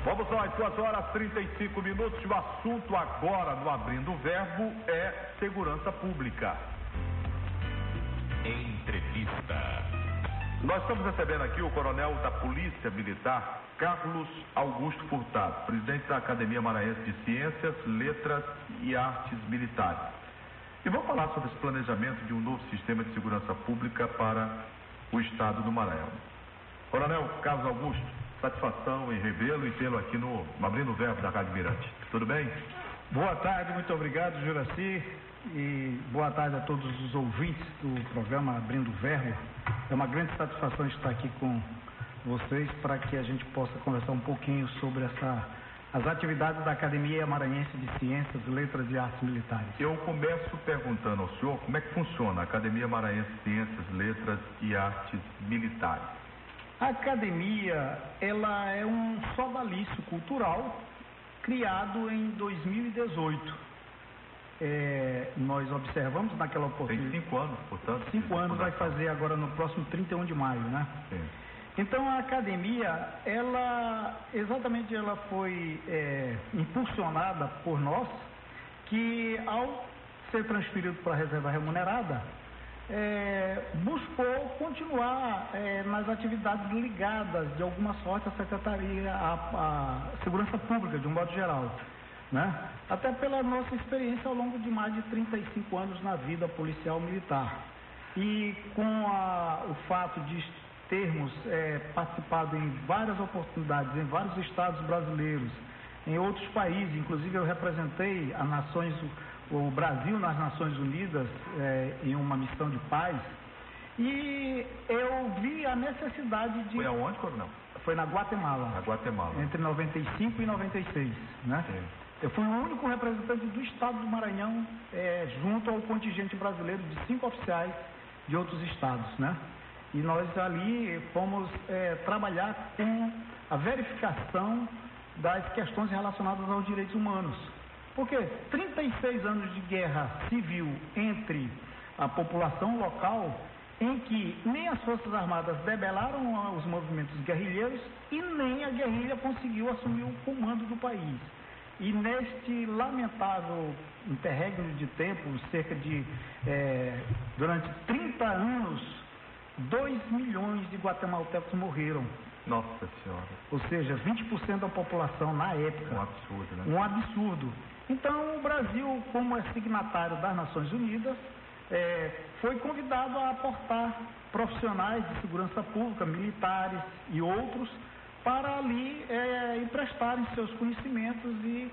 Vamos lá, às 2h35. O assunto agora no Abrindo o Verbo é segurança pública. Entrevista. Nós estamos recebendo aqui o coronel da Polícia Militar, Carlos Augusto Furtado, presidente da Academia Maranhense de Ciências, Letras e Artes Militares. E vamos falar sobre esse planejamento de um novo sistema de segurança pública para o estado do Maranhão. Coronel Carlos Augusto, satisfação em revê-lo e tê-lo aqui no Abrindo o Verbo da Rádio Mirante. Tudo bem? Boa tarde, muito obrigado, Juraci, e boa tarde a todos os ouvintes do programa Abrindo o Verbo. É uma grande satisfação estar aqui com vocês para que a gente possa conversar um pouquinho sobre as atividades da Academia Maranhense de Ciências, Letras e Artes Militares. Eu começo perguntando ao senhor como é que funciona a Academia Maranhense de Ciências, Letras e Artes Militares. A academia, ela é um sodalício cultural criado em 2018. Nós observamos naquela oportunidade... Tem 5 anos, portanto. 5 anos, vai fazer agora no próximo 31 de maio, né? Sim. Então a academia, ela foi impulsionada por nós, que ao ser transferido para a reserva remunerada, buscou continuar nas atividades ligadas de alguma sorte à Secretaria, à Segurança Pública, de um modo geral, né? Até pela nossa experiência ao longo de mais de 35 anos na vida policial militar. E com o fato de termos participado em várias oportunidades, em vários estados brasileiros, em outros países, inclusive eu representei o Brasil nas Nações Unidas em uma missão de paz, e eu vi a necessidade de... Foi aonde, coronel? Foi na Guatemala. Na Guatemala. Entre 95 e 96, né? Sim. Eu fui o único representante do estado do Maranhão, junto ao contingente brasileiro de 5 oficiais de outros estados, né? E nós ali fomos trabalhar com a verificação das questões relacionadas aos direitos humanos. Porque 36 anos de guerra civil entre a população local, em que nem as Forças Armadas debelaram os movimentos guerrilheiros e nem a guerrilha conseguiu assumir o comando do país. E neste lamentável interregno de tempo, durante 30 anos, 2 milhões de guatemaltecos morreram. Nossa Senhora. Ou seja, 20% da população na época. Um absurdo, né? Um absurdo. Então, o Brasil, como é signatário das Nações Unidas, foi convidado a aportar profissionais de segurança pública, militares e outros, para ali emprestarem seus conhecimentos e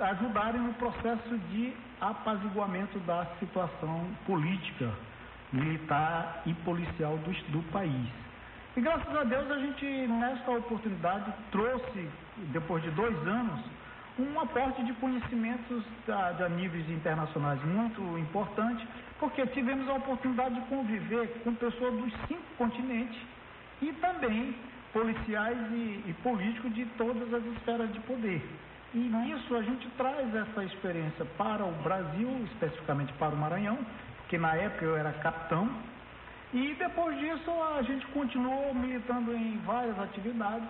ajudarem no processo de apaziguamento da situação política, militar e policial do país. E graças a Deus a gente, nesta oportunidade, trouxe, depois de 2 anos, um aporte de conhecimentos a níveis internacionais muito importante, porque tivemos a oportunidade de conviver com pessoas dos 5 continentes e também policiais e políticos de todas as esferas de poder. E nisso a gente traz essa experiência para o Brasil, especificamente para o Maranhão, porque na época eu era capitão, e depois disso a gente continuou militando em várias atividades,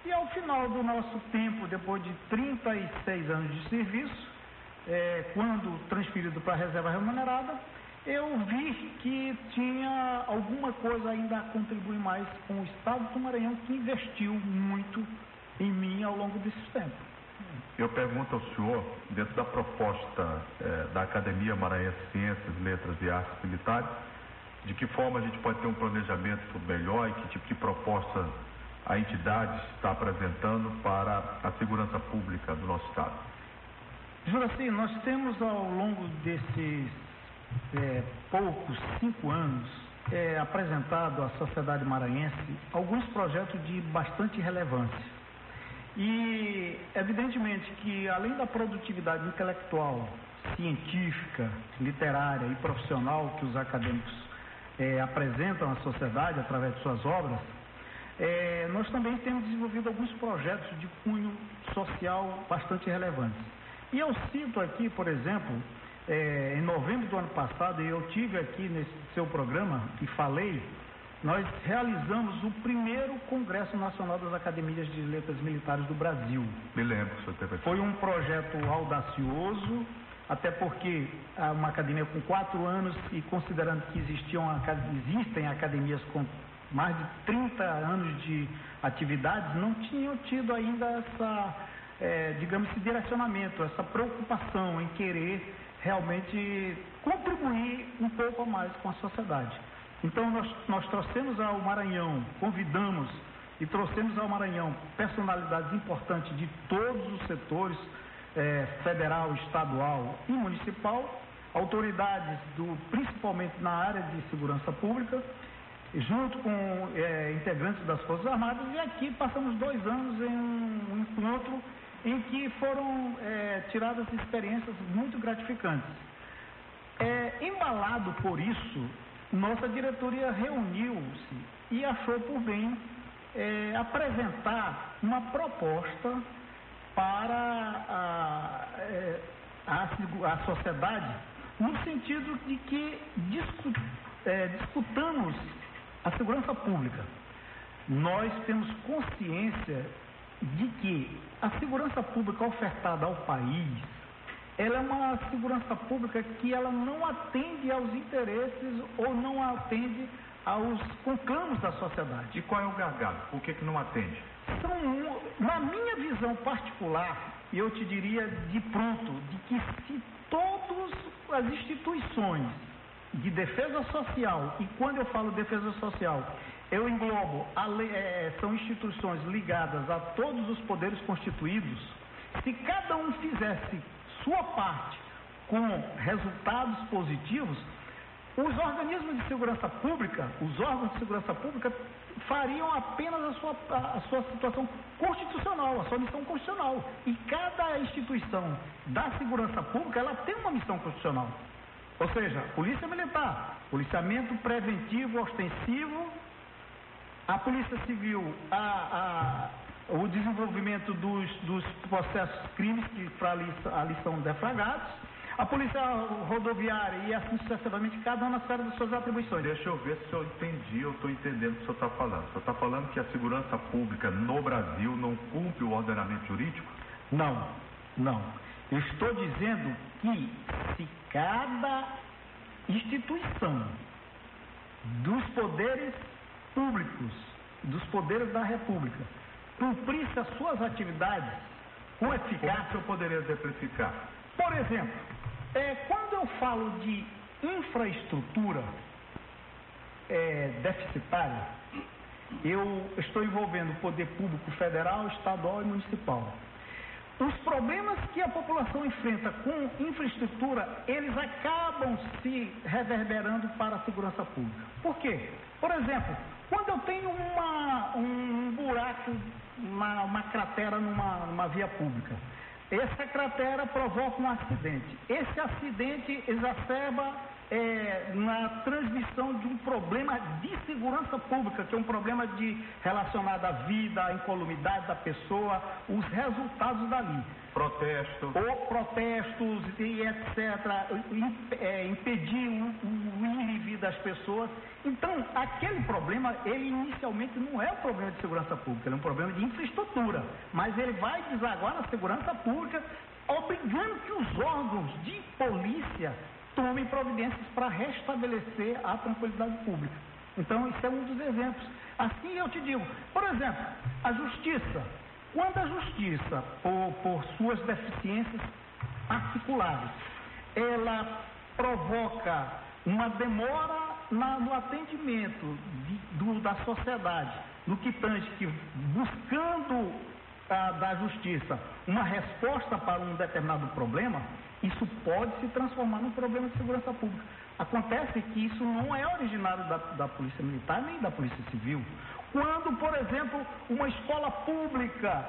e ao final do nosso tempo, depois de 36 anos de serviço, quando transferido para a reserva remunerada, eu vi que tinha alguma coisa ainda a contribuir mais com o estado do Maranhão, que investiu muito em mim ao longo desses tempos. Eu pergunto ao senhor, dentro da proposta da Academia Maranhense de Ciências, Letras e Artes Militares, de que forma a gente pode ter um planejamento melhor e que tipo de proposta a entidade está apresentando para a segurança pública do nosso estado? Juraci, nós temos ao longo desses poucos 5 anos apresentado à sociedade maranhense alguns projetos de bastante relevância. E evidentemente que além da produtividade intelectual, científica, literária e profissional que os acadêmicos apresentam à sociedade através de suas obras, nós também temos desenvolvido alguns projetos de cunho social bastante relevantes. E eu cito aqui, por exemplo, em novembro do ano passado, eu tive aqui nesse seu programa e falei nós realizamos o primeiro Congresso Nacional das Academias de Letras Militares do Brasil. Me lembro, senhor teve aqui. Foi um projeto audacioso, até porque uma academia com 4 anos e considerando que existem academias com mais de 30 anos de atividades, não tinham tido ainda essa, esse direcionamento, essa preocupação em querer realmente contribuir um pouco a mais com a sociedade. Então nós trouxemos ao Maranhão, convidamos e trouxemos ao Maranhão personalidades importantes de todos os setores, federal, estadual e municipal, autoridades principalmente na área de segurança pública, junto com integrantes das Forças Armadas, e aqui passamos 2 anos em um encontro em que foram tiradas experiências muito gratificantes. Embalado por isso, nossa diretoria reuniu-se e achou por bem apresentar uma proposta para a sociedade, no sentido de que discutamos a segurança pública. Nós temos consciência de que a segurança pública ofertada ao país, ela é uma segurança pública que ela não atende aos interesses ou não atende aos conclamos da sociedade. E qual é o gargalo? Por que não atende? Na minha visão particular, eu te diria de pronto, de que se todas as instituições de defesa social, e quando eu falo defesa social, eu englobo, são instituições ligadas a todos os poderes constituídos, se cada um fizesse sua parte com resultados positivos, os organismos de segurança pública, os órgãos de segurança pública fariam apenas a sua situação constitucional, a sua missão constitucional. E cada instituição da segurança pública, ela tem uma missão constitucional. Ou seja, Polícia Militar, policiamento preventivo, ostensivo, a Polícia Civil, o desenvolvimento dos processos crimes que ali são deflagrados, a Polícia Rodoviária e assim sucessivamente, cada uma na esfera das suas atribuições. Deixa eu ver se eu entendi, eu estou entendendo o que o senhor está falando. O senhor está falando que a segurança pública no Brasil não cumpre o ordenamento jurídico? Não. Eu estou dizendo que se cada instituição dos poderes públicos, dos poderes da República, cumprisse as suas atividades com eficácia... Como que eu poderia exemplificar? Por exemplo, quando eu falo de infraestrutura deficitária, eu estou envolvendo o poder público federal, estadual e municipal. Os problemas que a população enfrenta com infraestrutura, eles acabam se reverberando para a segurança pública. Por quê? Por exemplo, quando eu tenho um buraco, uma cratera numa via pública, essa cratera provoca um acidente. Esse acidente exacerba na transmissão de um problema de segurança pública, que é um problema relacionado à vida, à incolumidade da pessoa, os resultados dali. Protestos e etc. Impedir o ir e vir das pessoas. Então, aquele problema, ele inicialmente não é um problema de segurança pública, ele é um problema de infraestrutura. Mas ele vai desaguar na segurança pública, obrigando que os órgãos de polícia tomem providências para restabelecer a tranquilidade pública. Então, isso é um dos exemplos. Assim eu te digo, por exemplo, a justiça. Quando a justiça, por suas deficiências particulares, ela provoca uma demora no atendimento da sociedade, no que tange que buscando da justiça uma resposta para um determinado problema, isso pode se transformar num problema de segurança pública. Acontece que isso não é originário da Polícia Militar nem da Polícia Civil. Quando, por exemplo, uma escola pública,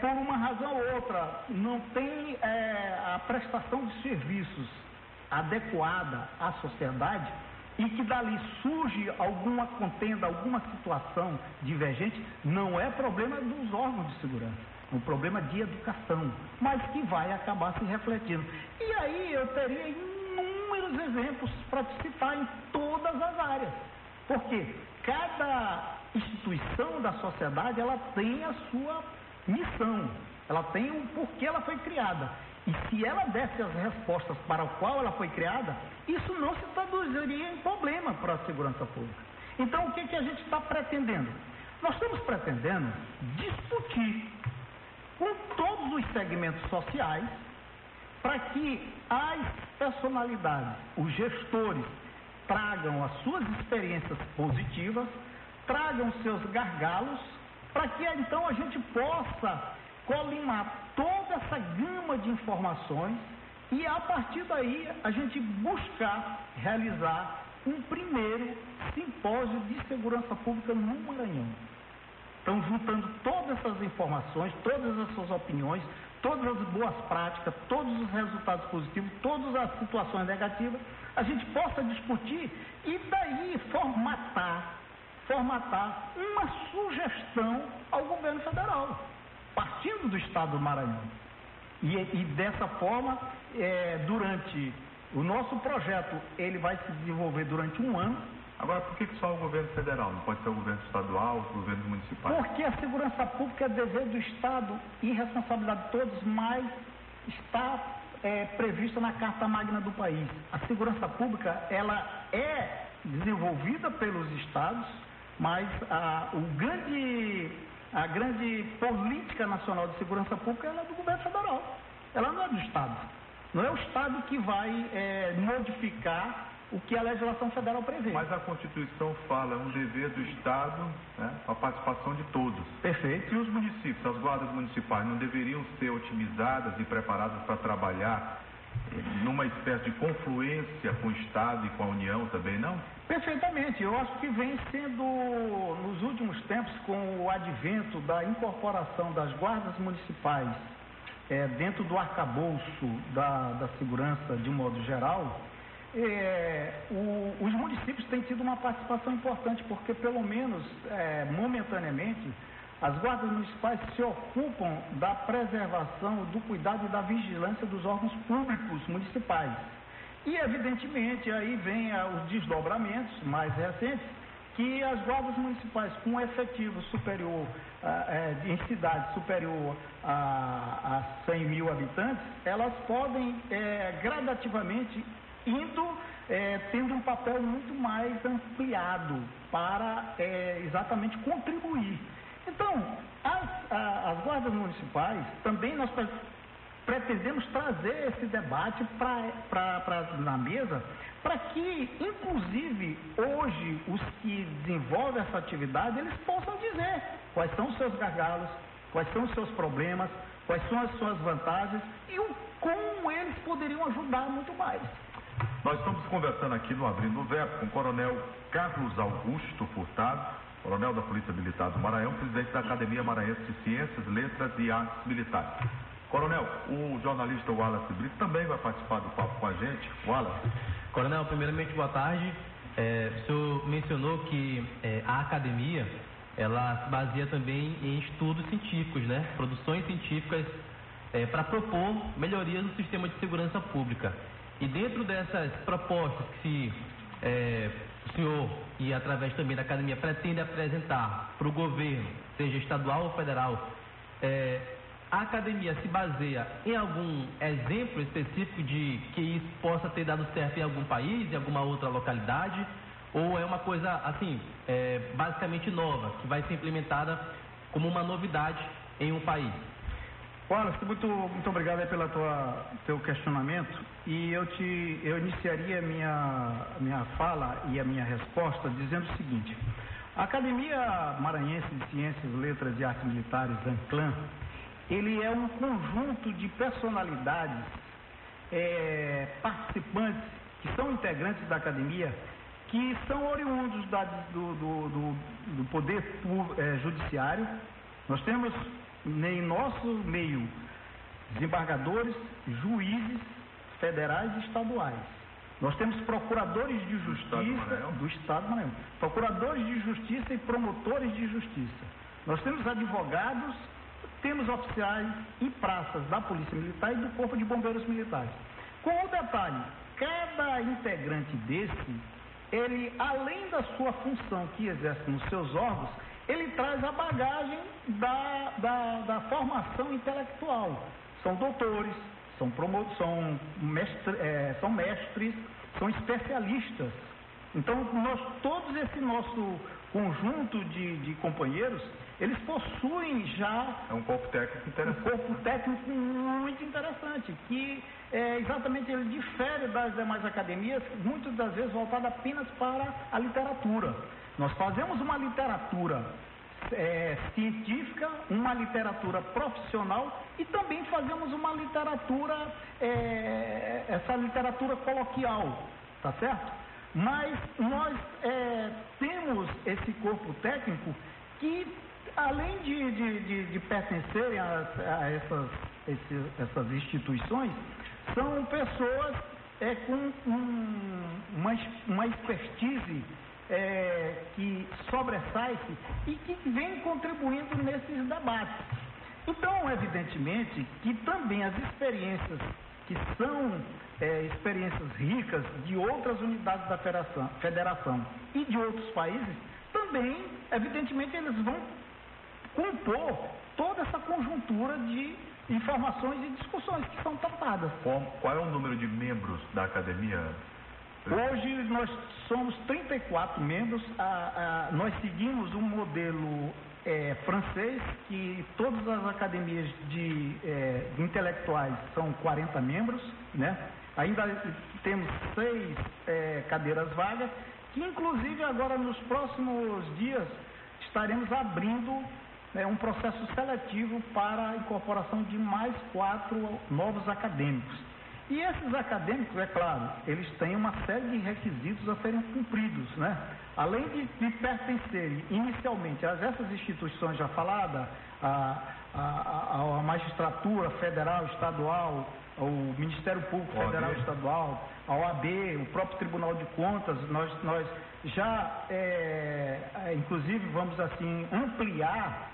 por uma razão ou outra, não tem a prestação de serviços adequada à sociedade e que dali surge alguma contenda, alguma situação divergente, não é problema dos órgãos de segurança. É um problema de educação, mas que vai acabar se refletindo. E aí eu teria inúmeros exemplos para te citar em todas as áreas. Porque cada instituição da sociedade, ela tem a sua missão, ela tem o porquê ela foi criada. E se ela desse as respostas para o qual ela foi criada, isso não se traduziria em problema para a segurança pública. Então, o que a gente está pretendendo? Nós estamos pretendendo discutir com todos os segmentos sociais para que as personalidades, os gestores, tragam as suas experiências positivas, tragam seus gargalos, para que então a gente possa colimar toda essa gama de informações e a partir daí a gente buscar realizar um primeiro simpósio de segurança pública no Maranhão. Então, juntando todas essas informações, todas as suas opiniões, todas as boas práticas, todos os resultados positivos, todas as situações negativas, a gente possa discutir e daí formatar uma sugestão ao governo federal, partindo do estado do Maranhão. E dessa forma, durante o nosso projeto, ele vai se desenvolver durante um ano. Agora, por que só o governo federal? Não pode ser o governo estadual, os governos municipais? Porque a segurança pública é dever do Estado e responsabilidade de todos, mas está prevista na Carta Magna do país. A segurança pública, ela é desenvolvida pelos Estados, mas a grande política nacional de segurança pública ela é do governo federal. Ela não é do Estado. Não é o Estado que vai modificar o que a legislação federal prevê. Mas a Constituição fala, é um dever do Estado, né, a participação de todos. Perfeito. E os municípios, as guardas municipais, não deveriam ser otimizadas e preparadas para trabalhar numa espécie de confluência com o Estado e com a União também, não? Perfeitamente. Eu acho que vem sendo, nos últimos tempos, com o advento da incorporação das guardas municipais dentro do arcabouço da segurança de um modo geral, os municípios têm tido uma participação importante, porque pelo menos momentaneamente as guardas municipais se ocupam da preservação, do cuidado e da vigilância dos órgãos públicos municipais. E evidentemente aí vem os desdobramentos mais recentes, que as guardas municipais com um efetivo superior, em cidades superior a 100 mil habitantes, elas podem gradativamente tendo um papel muito mais ampliado para exatamente contribuir. Então, as guardas municipais, também nós pretendemos trazer esse debate na mesa, para que, inclusive, hoje, os que desenvolvem essa atividade, eles possam dizer quais são os seus gargalos, quais são os seus problemas, quais são as suas vantagens e como eles poderiam ajudar muito mais. Nós estamos conversando aqui no Abrindo o Verbo com o Coronel Carlos Augusto Furtado, Coronel da Polícia Militar do Maranhão, presidente da Academia Maranhense de Ciências, Letras e Artes Militares. Coronel, o jornalista Wallace Brito também vai participar do papo com a gente. Wallace. Coronel, primeiramente, boa tarde. O senhor mencionou que a academia, ela se baseia também em estudos científicos, né? Produções científicas para propor melhorias no sistema de segurança pública. E dentro dessas propostas que o senhor e através também da academia pretende apresentar para o governo, seja estadual ou federal, a academia se baseia em algum exemplo específico de que isso possa ter dado certo em algum país, em alguma outra localidade, ou é uma coisa assim, basicamente nova, que vai ser implementada como uma novidade em um país? Wallace, muito obrigado aí pelo teu questionamento, e eu iniciaria minha fala e a minha resposta dizendo o seguinte: a Academia Maranhense de Ciências, Letras e Artes Militares, ANCLAN, ele é um conjunto de personalidades, participantes, que são integrantes da academia, que são oriundos do poder judiciário. Nós temos em nosso meio desembargadores, juízes federais e estaduais. Nós temos procuradores de justiça do Estado do Maranhão, procuradores de justiça e promotores de justiça. Nós temos advogados, temos oficiais e praças da Polícia Militar e do Corpo de Bombeiros Militares. Com o detalhe, cada integrante desse, ele, além da sua função que exerce nos seus órgãos, ele traz a bagagem da formação intelectual. São doutores, são mestres, são especialistas. Então, todos esse nosso conjunto de companheiros, eles possuem já... É um corpo técnico interessante. Um corpo técnico muito interessante, que exatamente ele difere das demais academias, muitas das vezes voltada apenas para a literatura. Nós fazemos uma literatura científica, uma literatura profissional e também fazemos uma literatura, essa literatura coloquial, tá certo? Mas nós temos esse corpo técnico que, além de pertencerem a essas instituições, são pessoas com uma expertise que sobressai-se e que vem contribuindo nesses debates. Então, evidentemente, que também as experiências que são experiências ricas de outras unidades da federação e de outros países, também, evidentemente, eles vão compor toda essa conjuntura de informações e discussões que são tratadas. Qual é o número de membros da academia? Hoje nós somos 34 membros, nós seguimos um modelo francês, que todas as academias de intelectuais são 40 membros, né? Ainda temos 6 cadeiras vagas, que inclusive agora nos próximos dias estaremos abrindo um processo seletivo para a incorporação de mais 4 novos acadêmicos. E esses acadêmicos, é claro, eles têm uma série de requisitos a serem cumpridos, né? Além de pertencerem inicialmente a essas instituições já faladas, a magistratura federal, estadual, ao Ministério Público Federal e Estadual, a OAB, o próprio Tribunal de Contas, nós já, inclusive, vamos assim, ampliar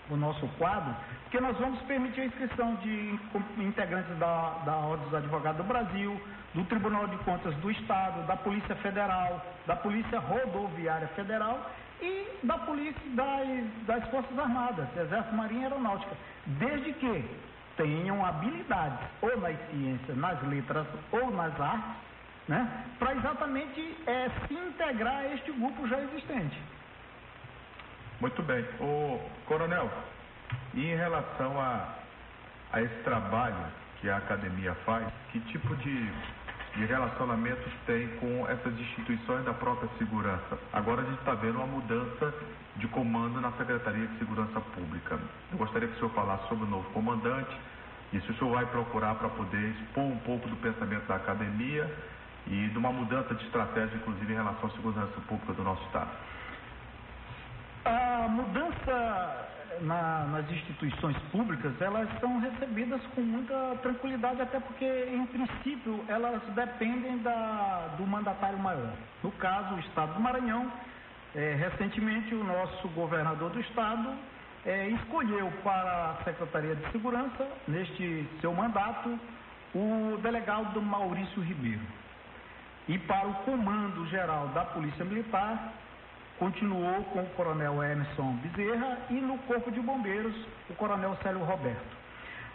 o nosso quadro, porque nós vamos permitir a inscrição de integrantes da Ordem dos Advogados do Brasil, do Tribunal de Contas do Estado, da Polícia Federal, da Polícia Rodoviária Federal e da Polícia das Forças Armadas, Exército, Marinha e Aeronáutica, desde que tenham habilidades ou nas ciências, nas letras ou nas artes, né, para exatamente se integrar a este grupo já existente. Muito bem. Coronel, e em relação a esse trabalho que a academia faz, que tipo de relacionamentos tem com essas instituições da própria segurança? Agora a gente está vendo uma mudança de comando na Secretaria de Segurança Pública. Eu gostaria que o senhor falasse sobre o novo comandante e se o senhor vai procurar para poder expor um pouco do pensamento da academia e de uma mudança de estratégia, inclusive em relação à segurança pública do nosso Estado. A mudança nas instituições públicas, elas são recebidas com muita tranquilidade, até porque, em princípio, elas dependem do mandatário maior. No caso, o Estado do Maranhão, recentemente o nosso governador do Estado escolheu para a Secretaria de Segurança, neste seu mandato, o delegado Maurício Ribeiro. E para o comando geral da Polícia Militar, continuou com o coronel Emerson Bezerra e no Corpo de Bombeiros, o coronel Célio Roberto.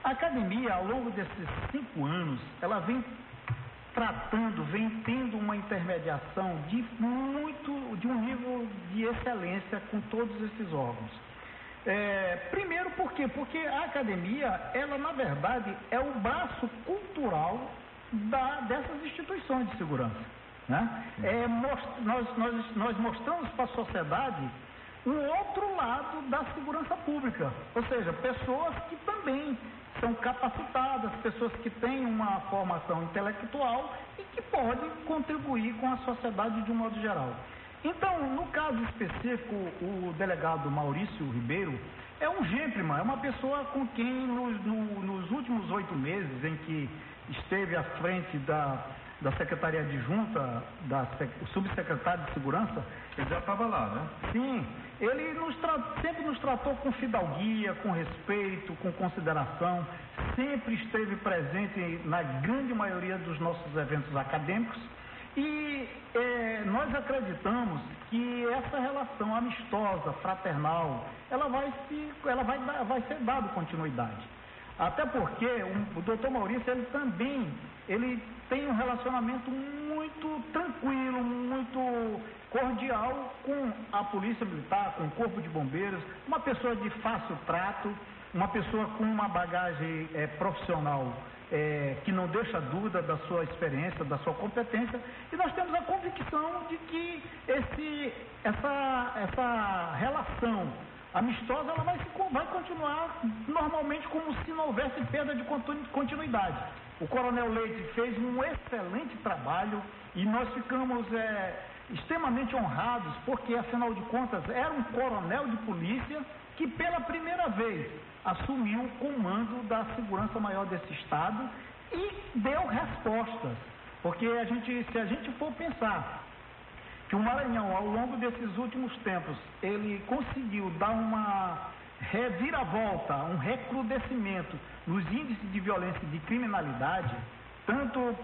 A academia, ao longo desses 5 anos, ela vem tendo uma intermediação de um nível de excelência com todos esses órgãos. Primeiro, por quê? Porque a academia, ela na verdade é o braço cultural dessas instituições de segurança. Né? Nós mostramos para a sociedade um outro lado da segurança pública, ou seja, pessoas que também são capacitadas, pessoas que têm uma formação intelectual e que podem contribuir com a sociedade de um modo geral. Então, no caso específico, o delegado Maurício Ribeiro é um gentleman, é uma pessoa com quem nos últimos 8 meses em que esteve à frente da Secretaria Adjunta, o subsecretário de Segurança. Ele já estava lá, né? Sim, ele sempre nos tratou com fidalguia, com respeito, com consideração, sempre esteve presente na grande maioria dos nossos eventos acadêmicos E nós acreditamos que essa relação amistosa, fraternal, ela vai ser dada continuidade. Até porque o doutor Maurício, ele tem um relacionamento muito tranquilo, muito cordial com a Polícia Militar, com o Corpo de Bombeiros, uma pessoa de fácil trato, uma pessoa com uma bagagem profissional que não deixa dúvida da sua experiência, da sua competência, e nós temos a convicção de que essa relação amistosa ela vai continuar normalmente como se não houvesse perda de continuidade. O Coronel Leite fez um excelente trabalho e nós ficamos extremamente honrados, porque afinal de contas era um coronel de polícia que pela primeira vez assumiu o comando da segurança maior desse estado e deu respostas. Porque se a gente for pensar que o Maranhão, ao longo desses últimos tempos, ele conseguiu dar uma reviravolta, um recrudescimento nos índices de violência e de criminalidade, tanto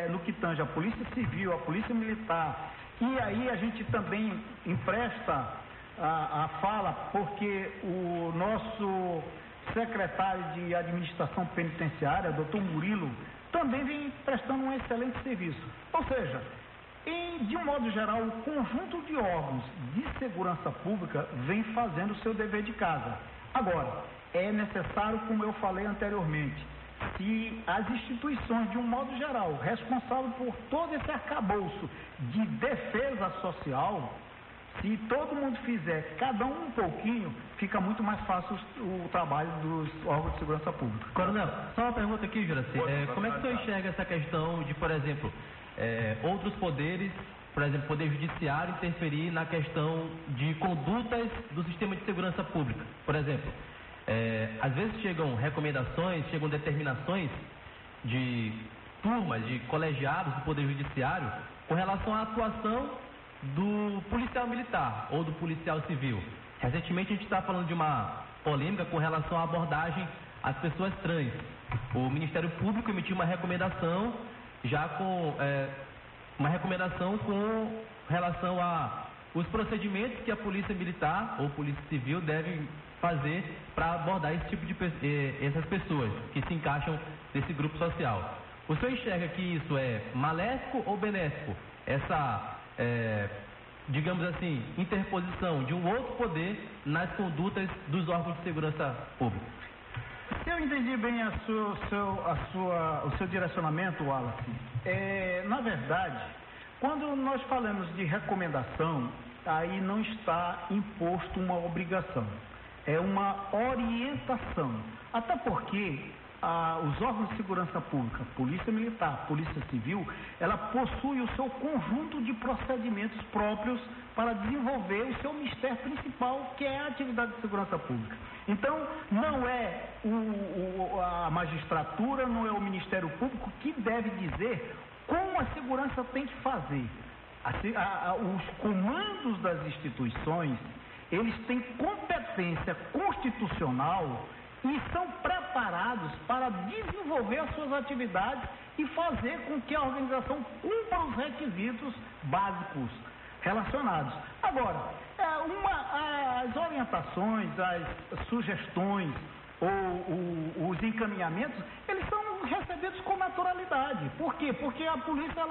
no que tange a Polícia Civil, a Polícia Militar, e aí a gente também empresta a fala, porque o nosso secretário de Administração Penitenciária, doutor Murilo, também vem prestando um excelente serviço. Ou seja, de um modo geral, o conjunto de órgãos de segurança pública vem fazendo o seu dever de casa. Agora, é necessário, como eu falei anteriormente, se as instituições, de um modo geral, responsáveis por todo esse arcabouço de defesa social, se todo mundo fizer, cada um pouquinho, fica muito mais fácil o trabalho dos órgãos de segurança pública. Coronel, só uma pergunta aqui, Juraci. Como é que o senhor enxerga essa questão de, por exemplo, outros poderes, por exemplo, o Poder Judiciário, interferir na questão de condutas do sistema de segurança pública? Por exemplo, às vezes chegam recomendações, chegam determinações de turmas, de colegiados do Poder Judiciário com relação à atuação do policial militar ou do policial civil. Recentemente a gente está falando de uma polêmica com relação à abordagem às pessoas trans. O Ministério Público emitiu uma recomendação já com relação a os procedimentos que a Polícia Militar ou Polícia Civil devem fazer para abordar esse tipo essas pessoas que se encaixam nesse grupo social. O senhor enxerga que isso é maléfico ou benéfico? Essa digamos assim, interposição de um outro poder nas condutas dos órgãos de segurança pública. Se eu entendi bem o seu direcionamento, Wallace, na verdade, quando nós falamos de recomendação, aí não está imposto uma obrigação, é uma orientação, até porque os órgãos de segurança pública, Polícia Militar, Polícia Civil, ela possui o seu conjunto de procedimentos próprios para desenvolver o seu mistério principal, que é a atividade de segurança pública. Então, não é a magistratura, não é o Ministério Público que deve dizer como a segurança tem que fazer. Os comandos das instituições, eles têm competência constitucional e são preparados para desenvolver as suas atividades e fazer com que a organização cumpra os requisitos básicos relacionados. Agora, as orientações, as sugestões ou os encaminhamentos, eles são recebidos com naturalidade. Por quê? Porque a polícia,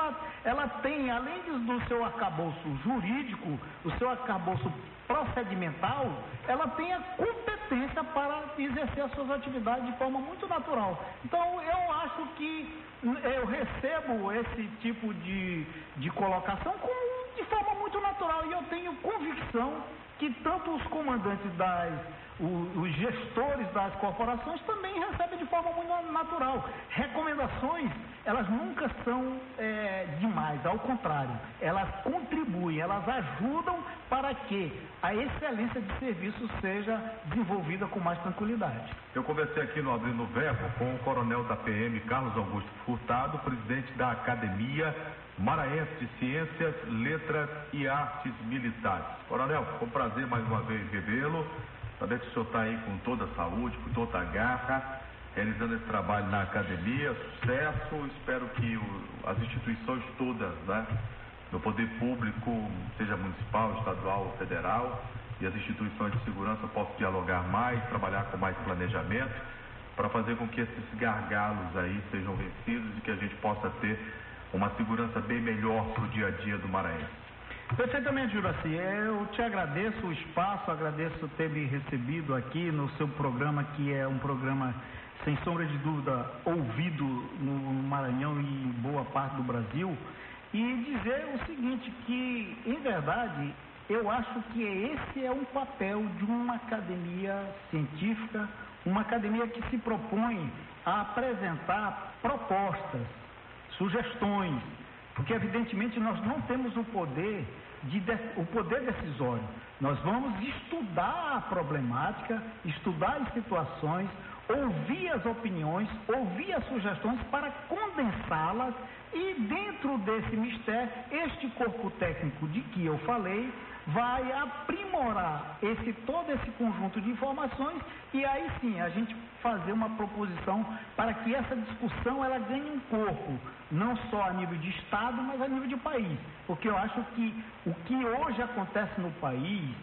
ela tem, além do seu arcabouço jurídico, o seu arcabouço procedimental, ela tem a competência para exercer as suas atividades de forma muito natural. Então, eu acho que eu recebo esse tipo de colocação de forma muito natural, e eu tenho convicção que tanto os comandantes os gestores das corporações também recebem de forma muito natural. Recomendações, elas nunca são demais, ao contrário, elas contribuem, elas ajudam para que a excelência de serviço seja desenvolvida com mais tranquilidade. Eu conversei aqui no Abrindo Verbo com o coronel da PM, Carlos Augusto Furtado, presidente da Academia Maranhense de Ciências, Letras e Artes Militares. Coronel, foi um prazer mais uma vez revê-lo. Saber que o senhor está aí com toda a saúde, com toda a garra. realizando esse trabalho na academia. Sucesso, espero que as instituições todas, né, do poder público, seja municipal, estadual ou federal, e as instituições de segurança possam dialogar mais, trabalhar com mais planejamento, para fazer com que esses gargalos aí sejam vencidos e que a gente possa ter uma segurança bem melhor para o dia a dia do maranhense. Perfeitamente, Juraci. Eu te agradeço o espaço, agradeço ter me recebido aqui no seu programa, que é um programa, sem sombra de dúvida, ouvido no Maranhão e em boa parte do Brasil, e dizer o seguinte, que, em verdade, eu acho que esse é um papel de uma academia científica, uma academia que se propõe a apresentar propostas, sugestões, porque evidentemente nós não temos o poder decisório. Nós vamos estudar a problemática, estudar as situações, ouvir as opiniões, ouvir as sugestões para condensá-las e dentro desse mistério, este corpo técnico de que eu falei vai aprimorar todo esse conjunto de informações e aí sim a gente fazer uma proposição para que essa discussão ela ganhe um corpo, não só a nível de Estado, mas a nível de país. Porque eu acho que o que hoje acontece no país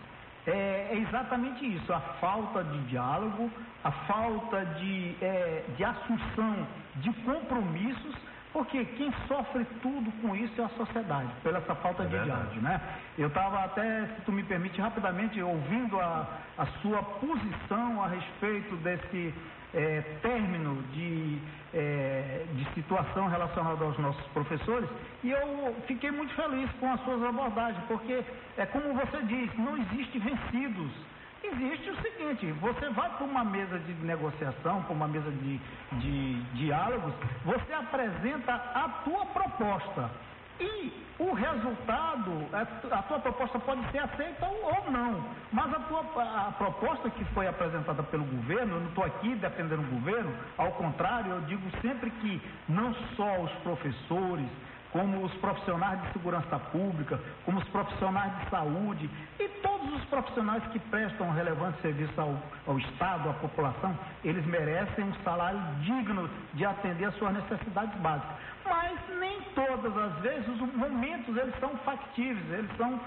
é exatamente isso, a falta de diálogo, a falta de assunção de compromissos, porque quem sofre tudo com isso é a sociedade, pela essa falta de diálogo, né? Eu estava até, se tu me permite, rapidamente ouvindo a sua posição a respeito desse término de situação relacionada aos nossos professores, e eu fiquei muito feliz com as suas abordagens, porque é como você diz, não existe vencidos. Existe o seguinte, você vai para uma mesa de negociação, para uma mesa de diálogos, você apresenta a tua proposta e o resultado, a tua proposta pode ser aceita ou não, mas a proposta que foi apresentada pelo governo, eu não estou aqui defendendo o governo, ao contrário, eu digo sempre que não só os professores, como os profissionais de segurança pública, como os profissionais de saúde e todos os profissionais que prestam relevante serviço ao Estado, à população, eles merecem um salário digno de atender às suas necessidades básicas. Mas nem todas as vezes os momentos eles são factíveis, eles são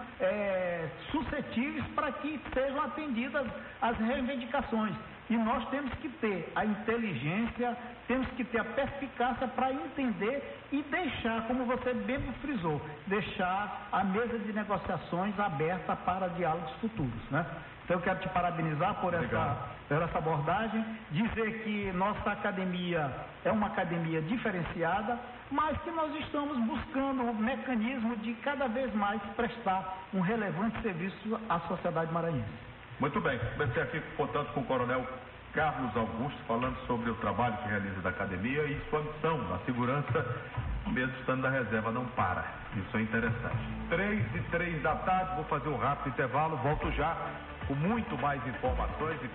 suscetíveis para que sejam atendidas as reivindicações. E nós temos que ter a inteligência, temos que ter a perspicácia para entender e deixar, como você bem frisou, deixar a mesa de negociações aberta para diálogos futuros, né? Então eu quero te parabenizar por essa abordagem, dizer que nossa academia é uma academia diferenciada, mas que nós estamos buscando um mecanismo de cada vez mais prestar um relevante serviço à sociedade maranhense. Muito bem, comecei aqui, portanto, com o Coronel Carlos Augusto, falando sobre o trabalho que realiza da academia e sua missão, a segurança, mesmo estando na reserva, não para. Isso é interessante. 3:03 da tarde, vou fazer um rápido intervalo, volto já com muito mais informações e